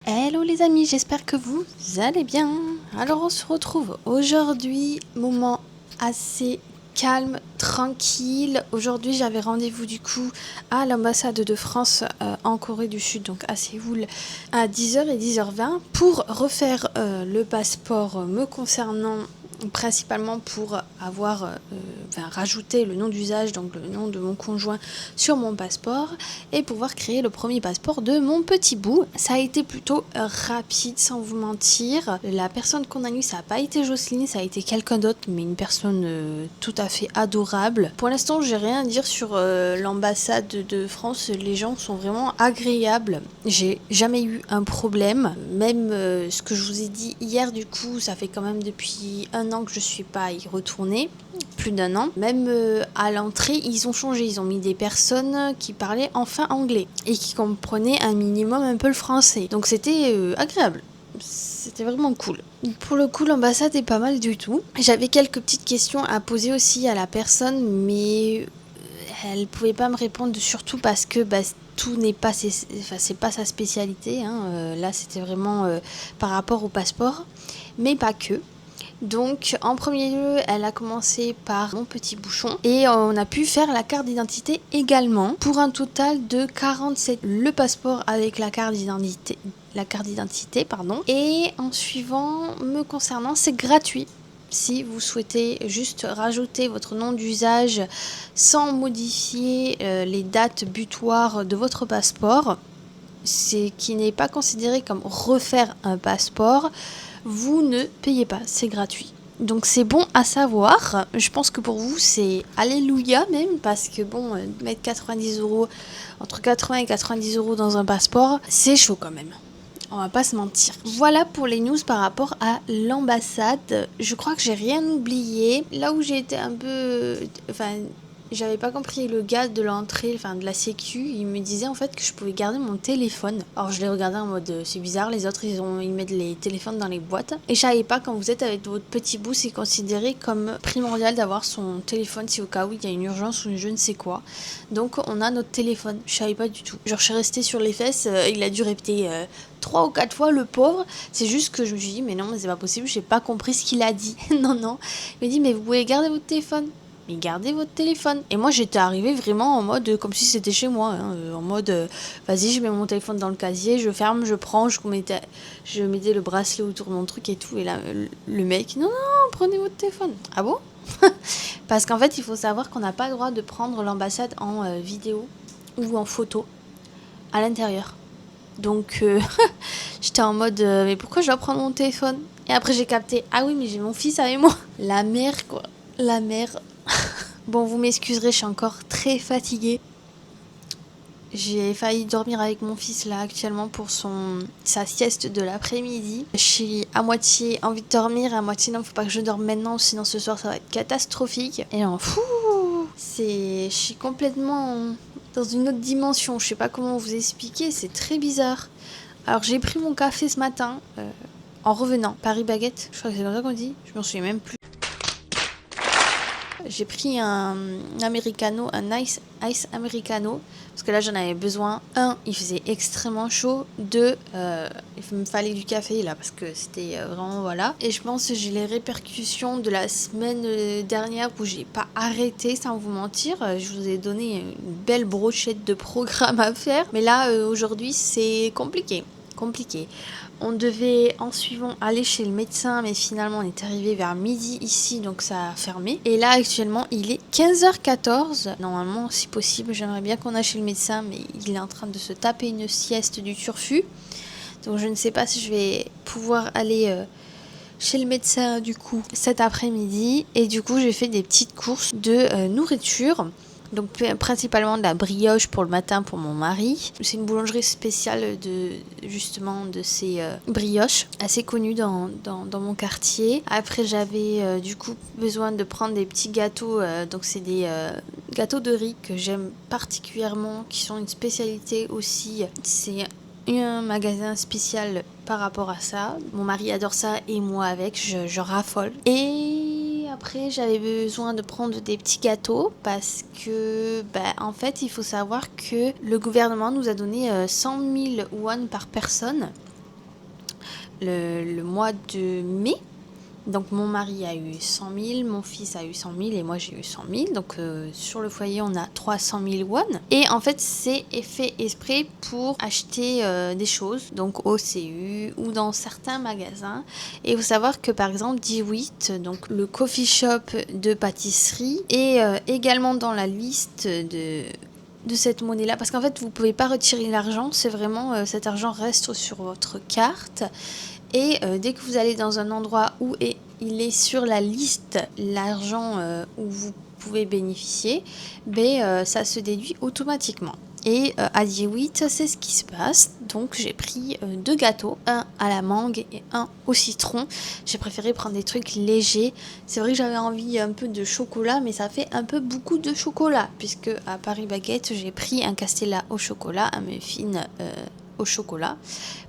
Hello les amis, j'espère que vous allez bien. Alors on se retrouve aujourd'hui, moment assez calme, tranquille. Aujourd'hui j'avais rendez-vous du coup à l'ambassade de France en Corée du Sud, donc à Séoul, à 10h et 10h20 pour refaire le passeport me concernant, principalement pour avoir rajouté le nom d'usage, donc le nom de mon conjoint sur mon passeport et pouvoir créer le premier passeport de mon petit bout. Ça a été plutôt rapide sans vous mentir. La personne qu'on a eue, ça n'a pas été Jocelyne, ça a été quelqu'un d'autre, mais une personne tout à fait adorable. Pour l'instant, j'ai rien à dire sur l'ambassade de France. Les gens sont vraiment agréables. J'ai jamais eu un problème. Même ce que je vous ai dit hier, du coup, ça fait quand même depuis un an que je suis pas y retournée. Plus d'un an. Même à l'entrée, ils ont changé. Ils ont mis des personnes qui parlaient enfin anglais et qui comprenaient un minimum un peu le français. Donc c'était agréable. C'était vraiment cool. Pour le coup, l'ambassade est pas mal du tout. J'avais quelques petites questions à poser aussi à la personne, mais elle pouvait pas me répondre, surtout parce que tout n'est pas, c'est pas sa spécialité. Là, c'était vraiment par rapport au passeport, mais pas que. Donc en premier lieu, elle a commencé par mon petit bouchon et on a pu faire la carte d'identité également pour un total de 47. Le passeport avec la carte d'identité, et en suivant, me concernant, c'est gratuit. Si vous souhaitez juste rajouter votre nom d'usage sans modifier les dates butoirs de votre passeport, qui n'est pas considéré comme refaire un passeport, vous ne payez pas, c'est gratuit. Donc c'est bon à savoir. Je pense que pour vous c'est alléluia même, parce que bon, mettre 90 €, entre 80 et 90 € dans un passeport, c'est chaud quand même. On va pas se mentir. Voilà pour les news par rapport à l'ambassade. Je crois que j'ai rien oublié. Là où j'ai été un peu... j'avais pas compris le gars de l'entrée, de la sécu, il me disait en fait que je pouvais garder mon téléphone. Alors je l'ai regardé en mode c'est bizarre, les autres ils mettent les téléphones dans les boîtes. Et je savais pas, quand vous êtes avec votre petit bout, c'est considéré comme primordial d'avoir son téléphone si au cas où il y a une urgence ou je ne sais quoi. Donc on a notre téléphone, je savais pas du tout. Genre je suis restée sur les fesses, il a dû répéter 3 ou 4 fois le pauvre. C'est juste que je me suis dit mais non, mais c'est pas possible, j'ai pas compris ce qu'il a dit. non. Il me dit mais vous pouvez garder votre téléphone. Mais gardez votre téléphone. Et moi j'étais arrivée vraiment en mode comme si c'était chez moi, en mode vas-y, je mets mon téléphone dans le casier, je ferme, je prends, je mettais le bracelet autour de mon truc et tout. Et là le mec, non, prenez votre téléphone. Ah bon? Parce qu'en fait il faut savoir qu'on n'a pas le droit de prendre l'ambassade en vidéo ou en photo à l'intérieur. Donc j'étais en mode mais pourquoi je dois prendre mon téléphone? Et après j'ai capté, ah oui mais j'ai mon fils avec moi. La mère quoi, la mère. Bon, vous m'excuserez, je suis encore très fatiguée. J'ai failli dormir avec mon fils là actuellement pour sa sieste de l'après-midi. Je suis à moitié envie de dormir, à moitié non, faut pas que je dorme maintenant, sinon ce soir ça va être catastrophique. Et non, je suis complètement dans une autre dimension, je sais pas comment vous expliquer, c'est très bizarre. Alors j'ai pris mon café ce matin, en revenant, Paris Baguette, je crois que c'est comme ça qu'on dit, je m'en souviens même plus. J'ai pris un americano, un ice americano, parce que là j'en avais besoin. 1, il faisait extrêmement chaud. 2, il me fallait du café là, parce que c'était vraiment voilà. Et je pense que j'ai les répercussions de la semaine dernière où j'ai pas arrêté, sans vous mentir. Je vous ai donné une belle brochette de programme à faire. Mais là, aujourd'hui, c'est compliqué. On devait en suivant aller chez le médecin, mais finalement on est arrivé vers midi ici, donc ça a fermé. Et là actuellement il est 15h14. Normalement, si possible, j'aimerais bien qu'on aille chez le médecin, mais il est en train de se taper une sieste du turfu. Donc je ne sais pas si je vais pouvoir aller chez le médecin du coup cet après-midi. Et du coup j'ai fait des petites courses de nourriture. Donc principalement de la brioche pour le matin pour mon mari. C'est une boulangerie spéciale de ces brioches, assez connue dans mon quartier. Après j'avais du coup besoin de prendre des petits gâteaux. Donc c'est des gâteaux de riz que j'aime particulièrement, qui sont une spécialité aussi. C'est un magasin spécial par rapport à ça. Mon mari adore ça et moi avec, je raffole. Et après j'avais besoin de prendre des petits gâteaux parce que en fait il faut savoir que le gouvernement nous a donné 100 000 won par personne le mois de mai. Donc mon mari a eu 100 000, mon fils a eu 100 000 et moi j'ai eu 100 000. Donc sur le foyer on a 300 000 won. Et en fait c'est fait exprès pour acheter des choses, donc au CU ou dans certains magasins. Et il faut savoir que par exemple DeWitt, donc le coffee shop de pâtisserie, est également dans la liste de cette monnaie là, parce qu'en fait vous pouvez pas retirer l'argent, c'est vraiment cet argent reste sur votre carte. Et dès que vous allez dans un endroit où il est sur la liste l'argent où vous pouvez bénéficier, ça se déduit automatiquement. Et à DeWitt, c'est ce qui se passe. Donc j'ai pris 2 gâteaux, un à la mangue et un au citron. J'ai préféré prendre des trucs légers. C'est vrai que j'avais envie un peu de chocolat, mais ça fait un peu beaucoup de chocolat. Puisque à Paris Baguette, j'ai pris un Castella au chocolat, un muffin au chocolat.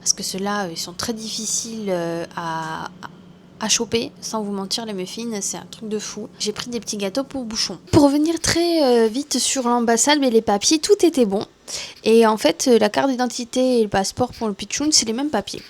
Parce que ceux-là, ils sont très difficiles à choper, sans vous mentir, les muffins, c'est un truc de fou. J'ai pris des petits gâteaux pour bouchon. Pour revenir très vite sur l'ambassade, mais les papiers, tout était bon. Et en fait, la carte d'identité et le passeport pour le pitchoun, c'est les mêmes papiers.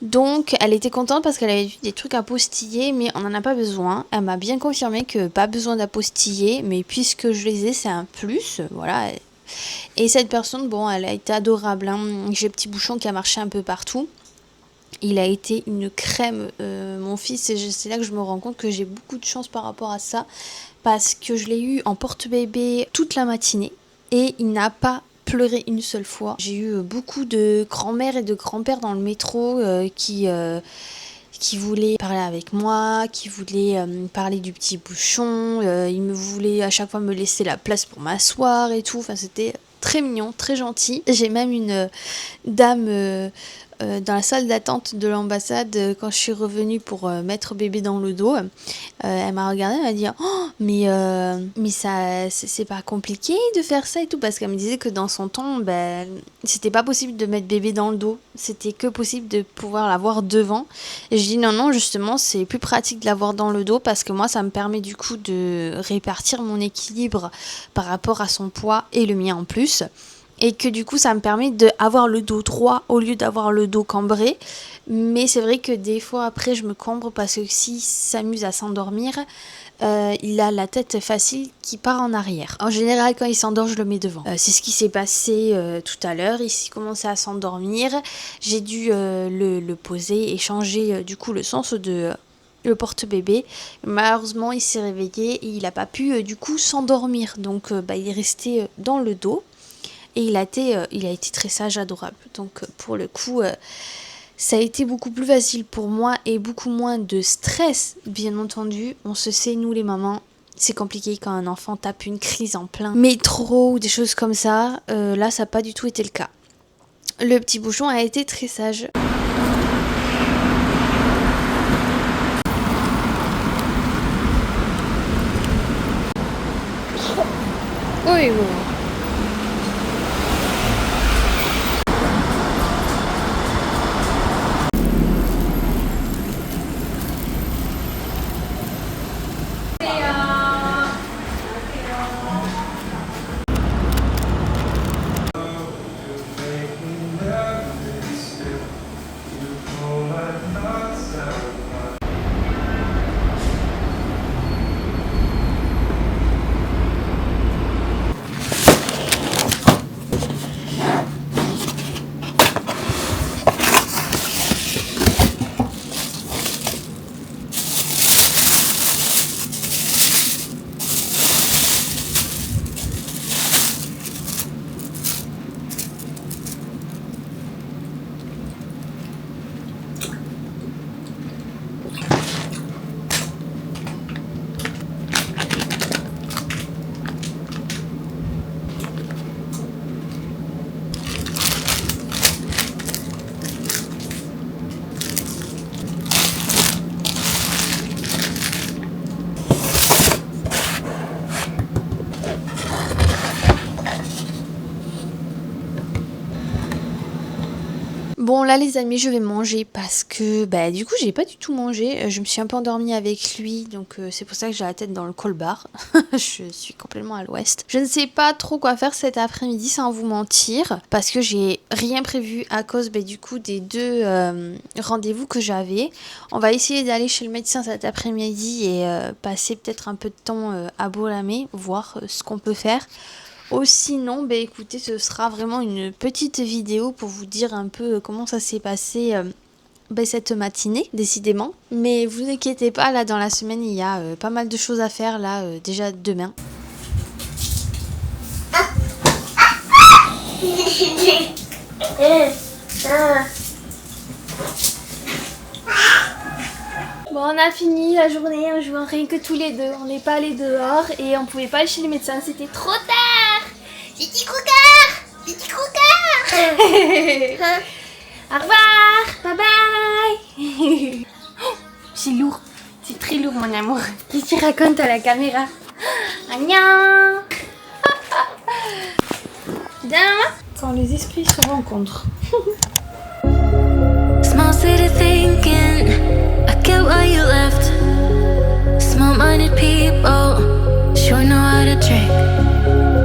Donc, elle était contente parce qu'elle avait vu des trucs à postiller, mais on n'en a pas besoin. Elle m'a bien confirmé que pas besoin d'apostiller, mais puisque je les ai, c'est un plus. Voilà. Et cette personne, bon, elle a été adorable. Hein. J'ai petit bouchon qui a marché un peu partout. Il a été une crème, mon fils, et c'est là que je me rends compte que j'ai beaucoup de chance par rapport à ça, parce que je l'ai eu en porte-bébé toute la matinée, et il n'a pas pleuré une seule fois. J'ai eu beaucoup de grand-mères et de grands-pères dans le métro qui voulaient parler avec moi, qui voulaient parler du petit bouchon, ils me voulaient à chaque fois me laisser la place pour m'asseoir et tout, enfin c'était très mignon, très gentil. J'ai même une dame dans la salle d'attente de l'ambassade quand je suis revenue pour mettre bébé dans le dos. Elle m'a regardée, elle m'a dit oh, mais ça c'est pas compliqué de faire ça et tout, parce qu'elle me disait que dans son temps c'était pas possible de mettre bébé dans le dos, c'était que possible de pouvoir l'avoir devant. Et je dis non, justement c'est plus pratique de l'avoir dans le dos, parce que moi ça me permet du coup de répartir mon équilibre par rapport à son poids et le mien en plus. Et que du coup ça me permet d'avoir le dos droit au lieu d'avoir le dos cambré. Mais c'est vrai que des fois après je me cambre, parce que s'il s'amuse à s'endormir, il a la tête facile qui part en arrière. En général quand il s'endort je le mets devant. C'est ce qui s'est passé tout à l'heure. Il commençait à s'endormir. J'ai dû le poser et changer du coup le sens de le porte-bébé. Malheureusement il s'est réveillé et il n'a pas pu du coup s'endormir. Donc il est resté dans le dos. Et il a été très sage, adorable. Donc pour le coup, ça a été beaucoup plus facile pour moi et beaucoup moins de stress, bien entendu. On se sait, nous les mamans, c'est compliqué quand un enfant tape une crise en plein métro ou des choses comme ça. Là, ça n'a pas du tout été le cas. Le petit bouchon a été très sage. Oui, oui. Bon là les amis, je vais manger parce que bah du coup j'ai pas du tout mangé, je me suis un peu endormie avec lui, donc c'est pour ça que j'ai la tête dans le col-bar. Je suis complètement à l'ouest. Je ne sais pas trop quoi faire cet après-midi sans vous mentir, parce que j'ai rien prévu à cause du coup des deux rendez-vous que j'avais. On va essayer d'aller chez le médecin cet après-midi et passer peut-être un peu de temps à Bolamé, voir ce qu'on peut faire. Ou sinon, écoutez, ce sera vraiment une petite vidéo pour vous dire un peu comment ça s'est passé cette matinée, décidément. Mais vous inquiétez pas, là dans la semaine, il y a pas mal de choses à faire, là déjà demain. Bon, on a fini la journée, on joue rien que tous les deux. On n'est pas allés dehors et on pouvait pas aller chez les médecins, c'était trop tard. Petit croqueur, petit croqueur. Au revoir, bye bye. C'est lourd, c'est très lourd mon amour. Qu'est-ce que tu racontes à la caméra? Agnan. Bien, quand les esprits se rencontrent.